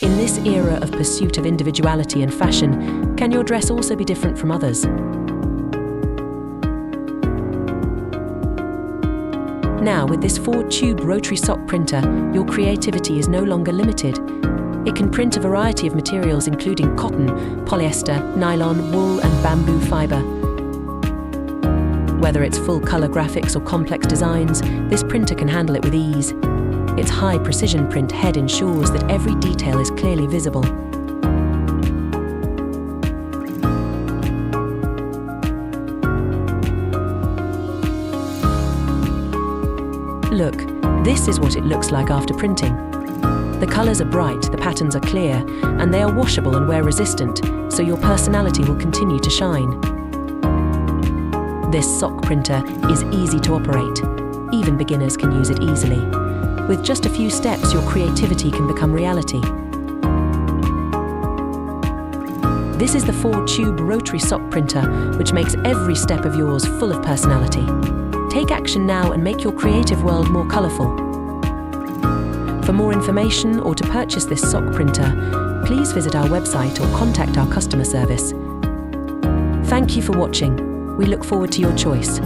In this era of pursuit of individuality and fashion, can your dress also be different from others? Now, with this 4-tube rotary sock printer, your creativity is no longer limited. It can print a variety of materials including cotton, polyester, nylon, wool and bamboo fiber. Whether it's full-color graphics or complex designs, this printer can handle it with ease. Its high-precision print head ensures that every detail is clearly visible. Look, this is what it looks like after printing. The colors are bright, the patterns are clear, and they are washable and wear-resistant, so your personality will continue to shine. This sock printer is easy to operate. Even beginners can use it easily. With just a few steps, your creativity can become reality. This is the 4-tube rotary sock printer, which makes every step of yours full of personality. Take action now and make your creative world more colorful. For more information or to purchase this sock printer, please visit our website or contact our customer service. Thank you for watching. We look forward to your choice.